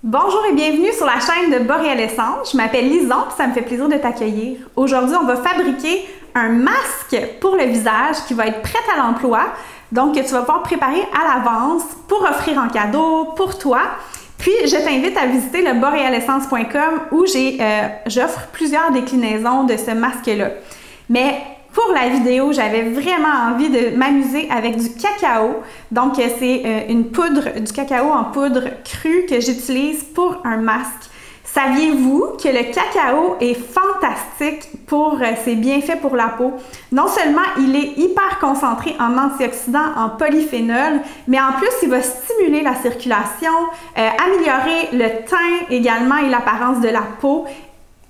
Bonjour et bienvenue sur la chaîne de Boréal Essence. Je m'appelle Lison et ça me fait plaisir de t'accueillir. Aujourd'hui, on va fabriquer un masque pour le visage qui va être prêt à l'emploi. Donc, que tu vas pouvoir préparer à l'avance pour offrir en cadeau pour toi. Puis, je t'invite à visiter le borealessence.com où j'offre plusieurs déclinaisons de ce masque-là. Mais pour la vidéo, j'avais vraiment envie de m'amuser avec du cacao. Donc, c'est une poudre, du cacao en poudre crue que j'utilise pour un masque. Saviez-vous que le cacao est fantastique pour ses bienfaits pour la peau? Non seulement il est hyper concentré en antioxydants, en polyphénol, mais en plus il va stimuler la circulation, améliorer le teint également et l'apparence de la peau.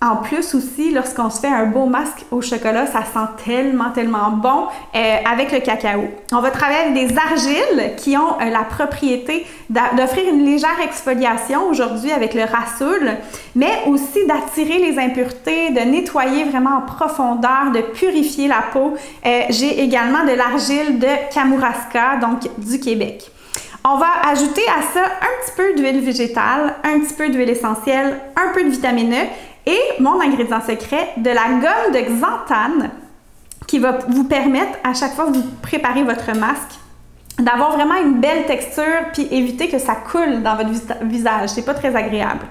En plus aussi, lorsqu'on se fait un beau masque au chocolat, ça sent tellement bon avec le cacao. On va travailler avec des argiles qui ont la propriété d'offrir une légère exfoliation aujourd'hui avec le Rasoul, mais aussi d'attirer les impuretés, de nettoyer vraiment en profondeur, de purifier la peau. J'ai également de l'argile de Kamouraska, donc du Québec. On va ajouter à ça un petit peu d'huile végétale, un petit peu d'huile essentielle, un peu de vitamine E, et mon ingrédient secret, de la gomme de xanthane qui va vous permettre, à chaque fois que vous préparez votre masque, d'avoir vraiment une belle texture puis éviter que ça coule dans votre visage. C'est pas très agréable.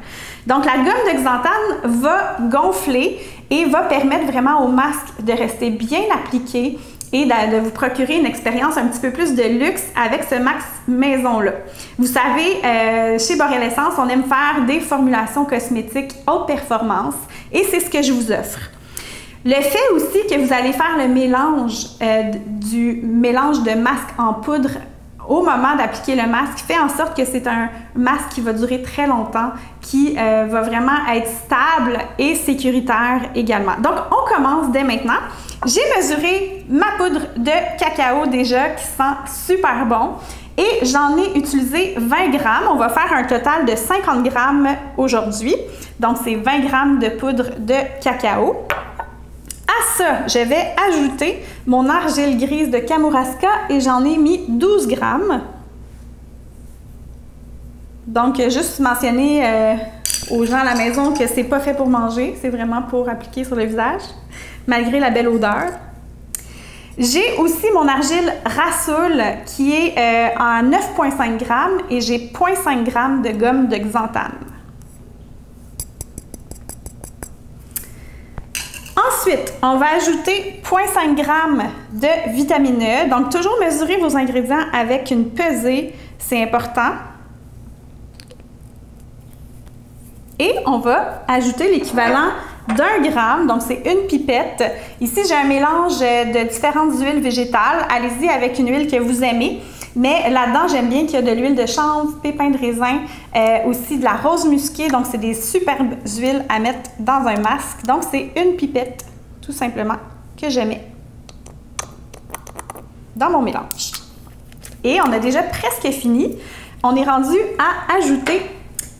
Donc, la gomme de xanthane va gonfler et va permettre vraiment au masque de rester bien appliqué et de vous procurer une expérience un petit peu plus de luxe avec ce masque maison-là. Vous savez, chez Boréal Essence, on aime faire des formulations cosmétiques haute performance et c'est ce que je vous offre. Le fait aussi que vous allez faire le mélange du mélange de masque en poudre au moment d'appliquer le masque fait en sorte que c'est un masque qui va durer très longtemps, qui va vraiment être stable et sécuritaire également. Donc, on commence dès maintenant. J'ai mesuré ma poudre de cacao déjà qui sent super bon et j'en ai utilisé 20 grammes. On va faire un total de 50 grammes aujourd'hui. Donc, c'est 20 grammes de poudre de cacao. À ça, je vais ajouter mon argile grise de Kamouraska et j'en ai mis 12 grammes. Donc, juste mentionner aux gens à la maison que c'est pas fait pour manger, c'est vraiment pour appliquer sur le visage, malgré la belle odeur. J'ai aussi mon argile Rasoul qui est à 9,5 grammes et j'ai 0,5 grammes de gomme de xanthane. Ensuite, on va ajouter 0,5 g de vitamine E. Donc, toujours mesurer vos ingrédients avec une pesée, c'est important. Et on va ajouter l'équivalent d'1 gramme, donc c'est une pipette. Ici, j'ai un mélange de différentes huiles végétales. Allez-y avec une huile que vous aimez. Mais là-dedans, j'aime bien qu'il y a de l'huile de chanvre, pépins de raisin, aussi de la rose musquée. Donc, c'est des superbes huiles à mettre dans un masque. Donc, c'est une pipette, tout simplement, que je mets dans mon mélange. Et on a déjà presque fini. On est rendu à ajouter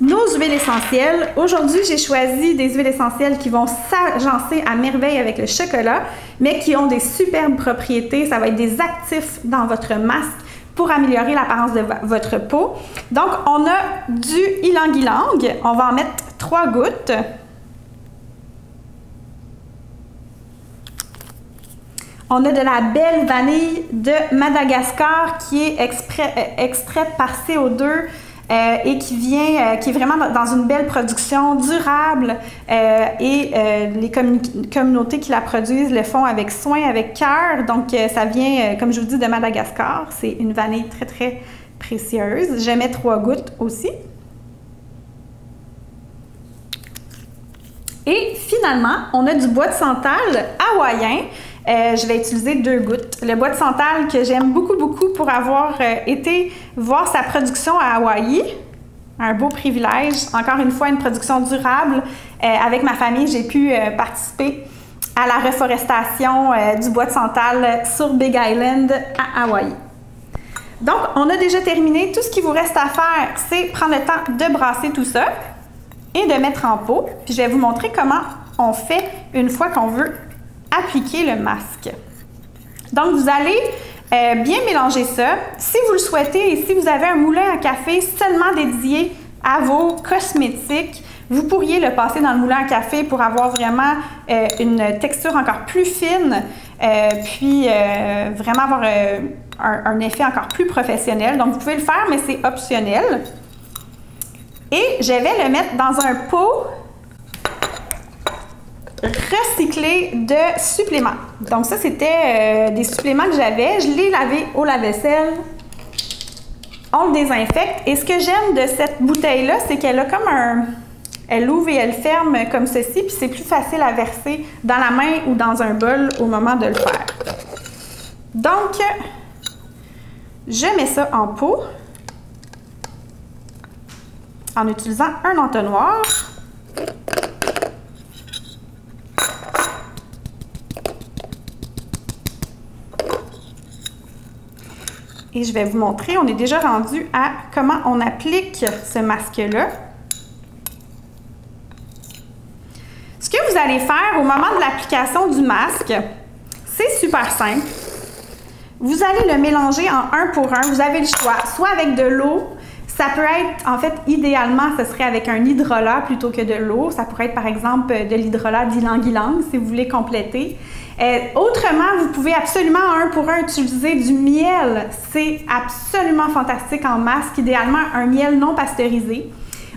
nos huiles essentielles. Aujourd'hui, j'ai choisi des huiles essentielles qui vont s'agencer à merveille avec le chocolat, mais qui ont des superbes propriétés. Ça va être des actifs dans votre masque pour améliorer l'apparence de votre peau. Donc, on a du ylang-ylang. On va en mettre 3 gouttes. On a de la belle vanille de Madagascar qui est extraite par CO2 et qui est vraiment dans une belle production durable et les communautés qui la produisent le font avec soin, avec cœur. Donc, ça vient, comme je vous dis, de Madagascar. C'est une vanille très précieuse. Je mets 3 gouttes aussi. Et finalement, on a du bois de santal hawaïen. Je vais utiliser 2 gouttes. Le bois de santal que j'aime beaucoup pour avoir été voir sa production à Hawaï. Un beau privilège. Encore une fois, une production durable. Avec ma famille, j'ai pu participer à la reforestation du bois de santal sur Big Island à Hawaï. Donc, on a déjà terminé. Tout ce qu'il vous reste à faire, c'est prendre le temps de brasser tout ça et de mettre en pot. Puis, je vais vous montrer comment on fait une fois qu'on veut appliquer le masque. Donc, vous allez bien mélanger ça. Si vous le souhaitez et si vous avez un moulin à café seulement dédié à vos cosmétiques. Vous pourriez le passer dans le moulin à café pour avoir vraiment une texture encore plus fine, puis vraiment avoir un effet encore plus professionnel. Donc, vous pouvez le faire, mais c'est optionnel. Et je vais le mettre dans un pot recyclé de suppléments. Donc ça, c'était des suppléments que j'avais. Je l'ai lavé au lave-vaisselle. On le désinfecte. Et ce que j'aime de cette bouteille-là, c'est qu'elle a comme un... Elle ouvre et elle ferme comme ceci, puis c'est plus facile à verser dans la main ou dans un bol au moment de le faire. Donc, je mets ça en pot en utilisant un entonnoir. Et je vais vous montrer, on est déjà rendu à comment on applique ce masque-là. Ce que vous allez faire au moment de l'application du masque, c'est super simple. Vous allez le mélanger en 1 pour 1. Vous avez le choix, soit avec de l'eau. Ça peut être, en fait, idéalement, ce serait avec un hydrolat plutôt que de l'eau. Ça pourrait être, par exemple, de l'hydrolat d'ylang-ylang si vous voulez compléter. Autrement, vous pouvez absolument en 1 pour 1 utiliser du miel. C'est absolument fantastique en masque. Idéalement, un miel non pasteurisé.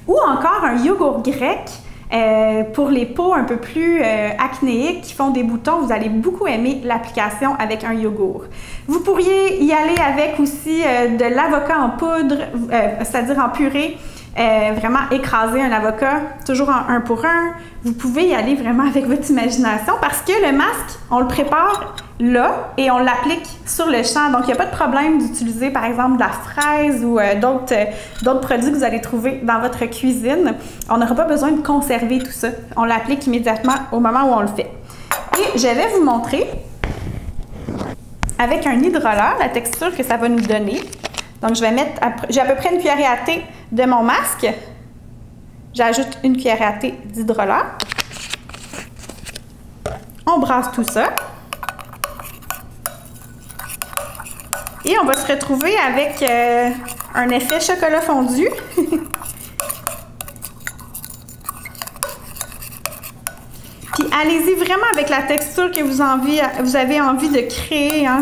Ou encore un yogourt grec. Pour les peaux un peu plus acnéiques qui font des boutons, vous allez beaucoup aimer l'application avec un yogourt. Vous pourriez y aller avec aussi de l'avocat en poudre, c'est-à-dire en purée, vraiment écraser un avocat, toujours en 1 pour 1. Vous pouvez y aller vraiment avec votre imagination parce que le masque, on le prépare là et on l'applique sur le champ. Donc, il n'y a pas de problème d'utiliser, par exemple, de la fraise ou d'autres produits que vous allez trouver dans votre cuisine. On n'aura pas besoin de conserver tout ça. On l'applique immédiatement au moment où on le fait. Et je vais vous montrer avec un hydrolat la texture que ça va nous donner. Donc, je vais mettre, j'ai à peu près une cuillerée à thé de mon masque. J'ajoute une cuillerée à thé d'hydrolat. On brasse tout ça. Et on va se retrouver avec un effet chocolat fondu. Puis allez-y vraiment avec la texture que vous avez envie de créer. Hein.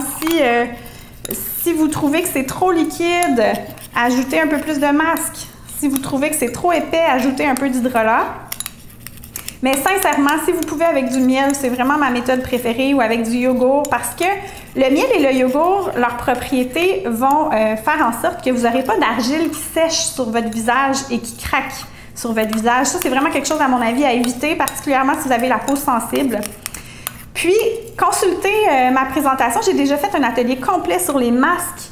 Si vous trouvez que c'est trop liquide, ajoutez un peu plus de masque. Si vous trouvez que c'est trop épais, ajoutez un peu d'hydrolat. Mais sincèrement, si vous pouvez avec du miel, c'est vraiment ma méthode préférée, ou avec du yogourt, parce que le miel et le yogourt, leurs propriétés vont faire en sorte que vous n'aurez pas d'argile qui sèche sur votre visage et qui craque sur votre visage. Ça, c'est vraiment quelque chose, à mon avis, à éviter, particulièrement si vous avez la peau sensible. Puis, consultez ma présentation. J'ai déjà fait un atelier complet sur les masques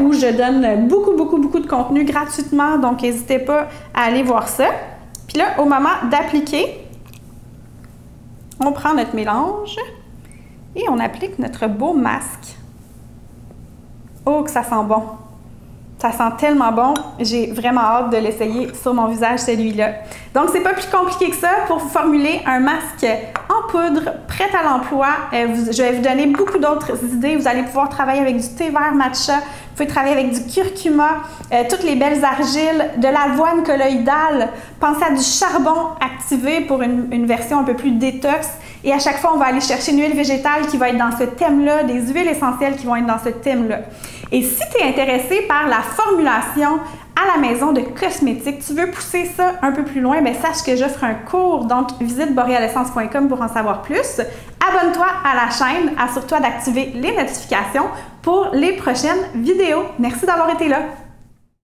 où je donne beaucoup de contenu gratuitement, donc n'hésitez pas à aller voir ça. Puis là, au moment d'appliquer, on prend notre mélange et on applique notre beau masque. Oh, que ça sent bon! Ça sent tellement bon, j'ai vraiment hâte de l'essayer sur mon visage, celui-là. Donc, c'est pas plus compliqué que ça pour vous formuler un masque en poudre, prêt à l'emploi. Je vais vous donner beaucoup d'autres idées. Vous allez pouvoir travailler avec du thé vert matcha, vous pouvez travailler avec du curcuma, toutes les belles argiles, de l'avoine colloïdale. Pensez à du charbon activé pour une version un peu plus détox. Et à chaque fois, on va aller chercher une huile végétale qui va être dans ce thème-là, des huiles essentielles qui vont être dans ce thème-là. Et si tu es intéressé par la formulation à la maison de cosmétiques, tu veux pousser ça un peu plus loin, bien sache que j'offre un cours, donc visite borealessence.com pour en savoir plus. Abonne-toi à la chaîne, assure-toi d'activer les notifications pour les prochaines vidéos. Merci d'avoir été là!